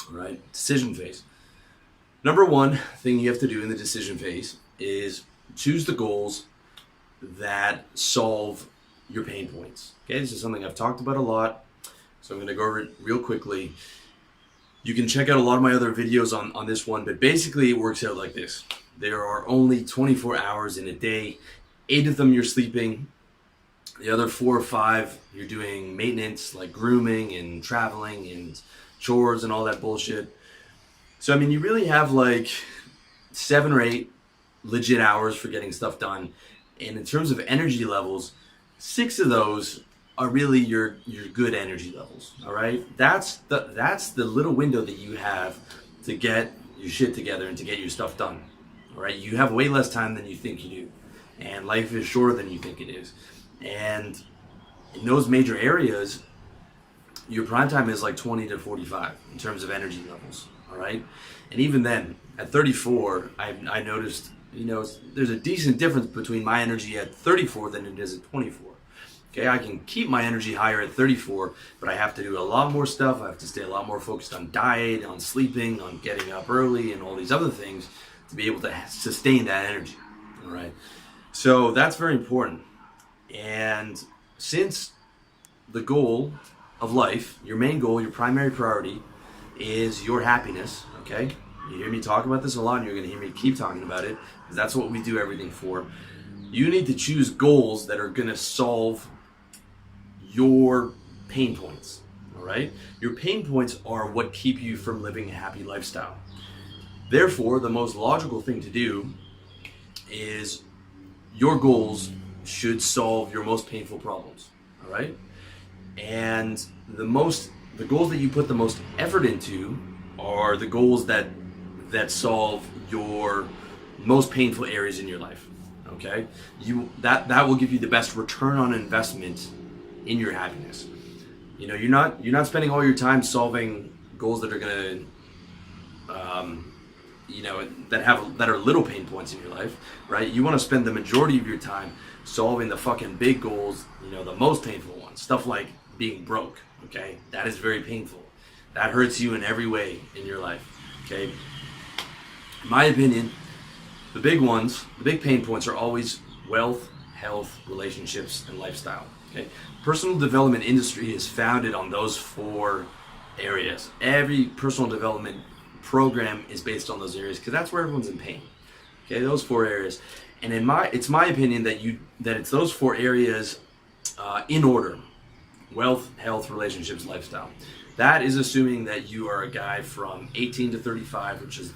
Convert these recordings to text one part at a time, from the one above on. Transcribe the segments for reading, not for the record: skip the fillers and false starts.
All right, decision phase. Number one thing you have to do in the decision phase is choose the goals that solve your pain points. Okay, this is something I've talked about a lot, so I'm going to go over it real quickly. You can check out a lot of my other videos on this one, but basically it works out like this. There are only 24 hours in a day. 8 of them you're sleeping. The other 4 or 5 you're doing maintenance like grooming and traveling and chores and all that bullshit. So I mean, you really have like 7 or 8 legit hours for getting stuff done. And in terms of energy levels, 6 of those are really your good energy levels. All right, that's the little window that you have to get your shit together and to get your stuff done. All right, you have way less time than you think you do, and life is shorter than you think it is. And in those major areas, your prime time is like 20 to 45 in terms of energy levels. All right, and even then, at 34, I noticed, there's a decent difference between my energy at 34 than it is at 24. Okay, I can keep my energy higher at 34, but I have to do a lot more stuff. I have to stay a lot more focused on diet, on sleeping, on getting up early, and all these other things to be able to sustain that energy. All right, so that's very important. And since the goal of life, your main goal, your primary priority, is your happiness, okay? You hear me talk about this a lot, and you're going to hear me keep talking about it, because that's what we do everything for. You need to choose goals that are going to solve your pain points, all right? Your pain points are what keep you from living a happy lifestyle. Therefore, the most logical thing to do is your goals should solve your most painful problems, all right? And the goals that you put the most effort into are the goals that solve your most painful areas in your life. Okay, that will give you the best return on investment in your happiness. You're not spending all your time solving goals that are gonna, that are little pain points in your life, right? You want to spend the majority of your time solving the fucking big goals, the most painful ones. Stuff like being broke. Okay, that is very painful. That hurts you in every way in your life. Okay, in my opinion, the big pain points are always wealth, health, relationships, and lifestyle. Okay, personal development industry is founded on those 4 areas. Every personal development program is based on those areas because that's where everyone's in pain. Okay, those 4 areas, and it's my opinion that it's those 4 areas in order: wealth, health, relationships, lifestyle. That is assuming that you are a guy from 18 to 35, which is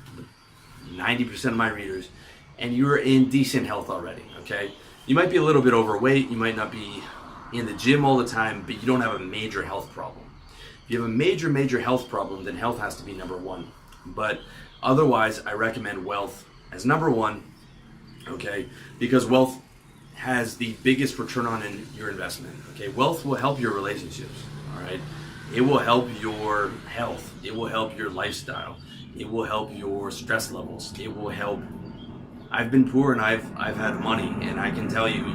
90% of my readers, and you're in decent health already, okay? You might be a little bit overweight, you might not be in the gym all the time, but you don't have a major health problem. If you have a major health problem, then health has to be number 1. But otherwise, I recommend wealth as number 1, okay? Because wealth has the biggest return on your investment, okay? Wealth will help your relationships, all right? It will help your health. It will help your lifestyle. It will help your stress levels. It will help. I've been poor and I've had money, and I can tell you,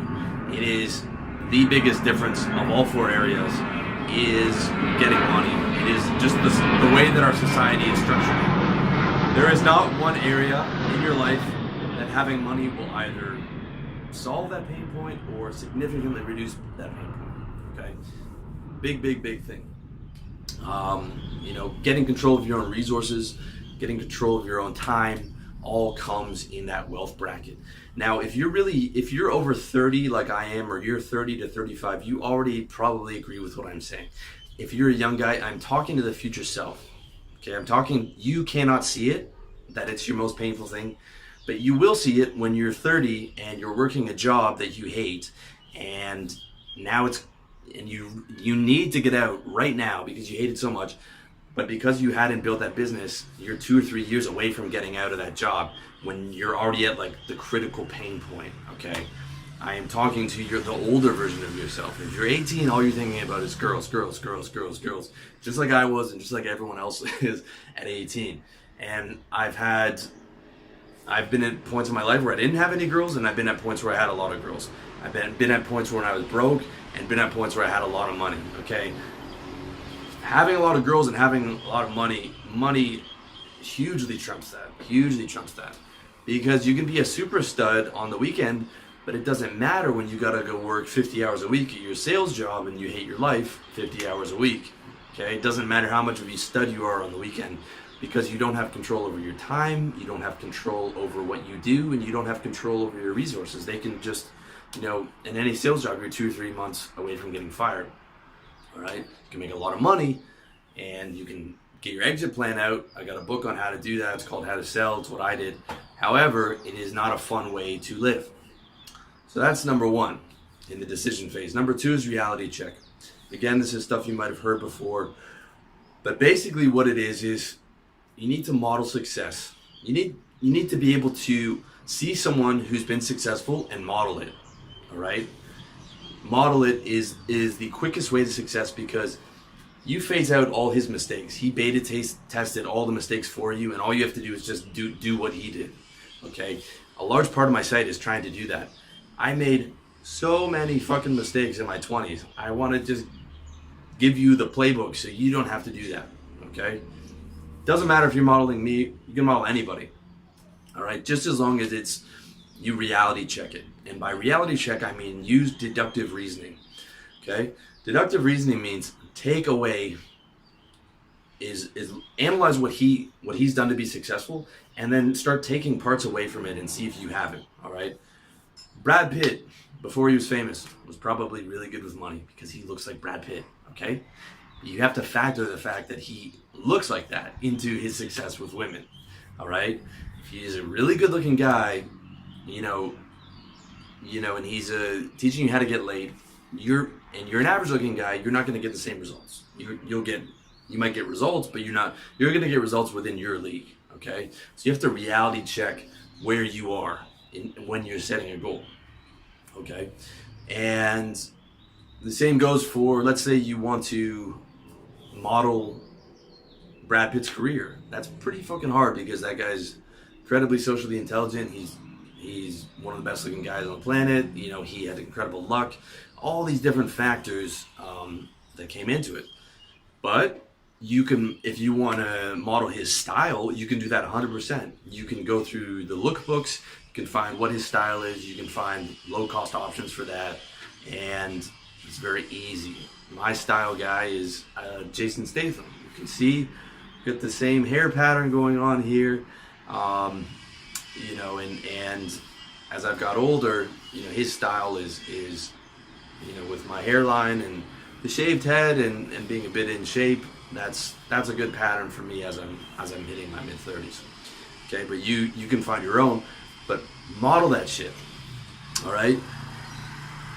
it is the biggest difference of all 4 areas is getting money. It is just the way that our society is structured. There is not one area in your life that having money will either solve that pain point or significantly reduce that pain point. Okay, big thing. Getting control of your own resources, getting control of your own time, all comes in that wealth bracket. Now, if you're over 30 like I am, or you're 30 to 35, you already probably agree with what I'm saying. If you're a young guy, I'm talking to the future self. Okay, you cannot see it, that it's your most painful thing, but you will see it when you're 30 and you're working a job that you hate, and now you need to get out right now because you hate it so much. But because you hadn't built that business, you're 2 or 3 years away from getting out of that job when you're already at like the critical pain point, okay? I am talking to the older version of yourself. If you're 18, all you're thinking about is girls. Just like I was and just like everyone else is at 18. And I've been at points in my life where I didn't have any girls, and I've been at points where I had a lot of girls. I've been at points where I was broke, and been at points where I had a lot of money, okay? Having a lot of girls and having a lot of money money hugely trumps that. Because you can be a super stud on the weekend, but it doesn't matter when you gotta go work 50 hours a week at your sales job and you hate your life 50 hours a week. Okay, it doesn't matter how much of a stud you are on the weekend, because you don't have control over your time, you don't have control over what you do, and you don't have control over your resources. They can just, in any sales job, you're 2 or 3 months away from getting fired. All right, you can make a lot of money, and you can get your exit plan out. I got a book on how to do that. It's called How to Sell. It's what I did. However, it is not a fun way to live. So that's number one in the decision phase. Number two is reality check. Again, this is stuff you might have heard before, but basically what it is you need to model success. You need to be able to see someone who's been successful and model it. All right? Model it is the quickest way to success, because you phase out all his mistakes. He beta tested all the mistakes for you, and all you have to do is just do what he did. Okay? A large part of my site is trying to do that. I made so many fucking mistakes in my 20s. I want to just give you the playbook so you don't have to do that. Okay? Doesn't matter if you're modeling me, you can model anybody. All right? Just as long as you reality check it. And by reality check, I mean use deductive reasoning. Okay? Deductive reasoning means take away is analyze what he's done to be successful, and then start taking parts away from it and see if you have it. All right? Brad Pitt, before he was famous, was probably really good with money because he looks like Brad Pitt. Okay? You have to factor the fact that he looks like that into his success with women. All right? If he's a really good looking guy, and he's teaching you how to get laid, you're an average looking guy, you're not going to get the same results. You might get results, but you're going to get results within your league. Okay? So you have to reality check where you are when you're setting a goal. Okay? And the same goes for, let's say you want to model Brad Pitt's career. That's pretty fucking hard, because that guy's incredibly socially intelligent. He's one of the best looking guys on the planet. He had incredible luck. All these different factors that came into it. But you can, if you want to model his style, you can do that 100%. You can go through the lookbooks. You can find what his style is. You can find low cost options for that. And it's very easy. My style guy is Jason Statham. You can see, got the same hair pattern going on here. And as I've got older, his style is with my hairline and the shaved head and being a bit in shape, that's a good pattern for me as I'm hitting my mid-30s. Okay, but you can find your own, but model that shit. All right?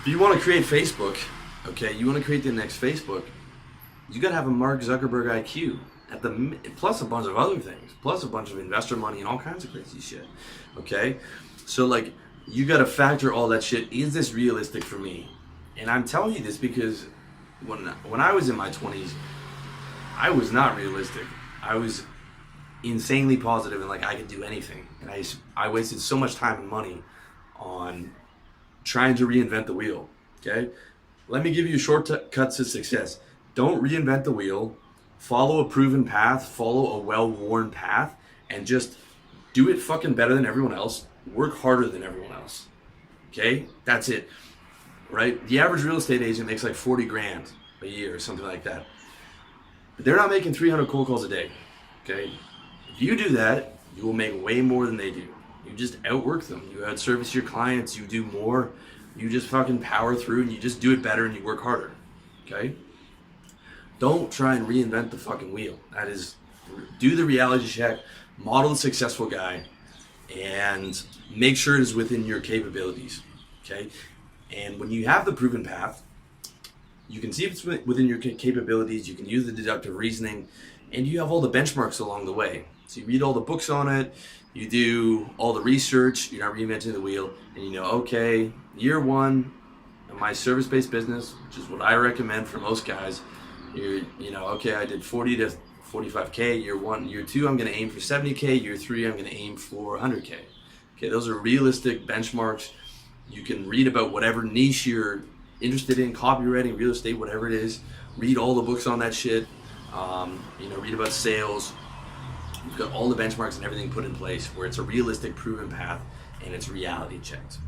If you want to create Facebook, okay, you want to create the next Facebook, you got to have a Mark Zuckerberg IQ. Plus a bunch of other things, plus a bunch of investor money and all kinds of crazy shit. Okay, so you got to factor all that shit. Is this realistic for me? And I'm telling you this because when I was in my 20s, I was not realistic. I was insanely positive and I could do anything, and I wasted so much time and money on trying to reinvent the wheel. Okay, let me give you shortcuts to success. Don't reinvent the wheel. Follow a proven path, follow a well-worn path, and just do it fucking better than everyone else. Work harder than everyone else. Okay? That's it. Right? The average real estate agent makes $40,000 a year or something like that. But they're not making 300 cold calls a day. Okay? If you do that, you will make way more than they do. You just outwork them. You outservice your clients. You do more. You just fucking power through, and you just do it better, and you work harder. Okay? Don't try and reinvent the fucking wheel. That is, do the reality check, model the successful guy, and make sure it is within your capabilities. Okay? And when you have the proven path, you can see if it's within your capabilities, you can use the deductive reasoning, and you have all the benchmarks along the way. So you read all the books on it, you do all the research, you're not reinventing the wheel, and okay, year one of my service-based business, which is what I recommend for most guys, okay, I did 40 to 45K year one. Year two, I'm going to aim for 70K. Year three, I'm going to aim for 100K. Okay, those are realistic benchmarks. You can read about whatever niche you're interested in, copywriting, real estate, whatever it is. Read all the books on that shit. Read about sales. You've got all the benchmarks and everything put in place where it's a realistic, proven path and it's reality checked.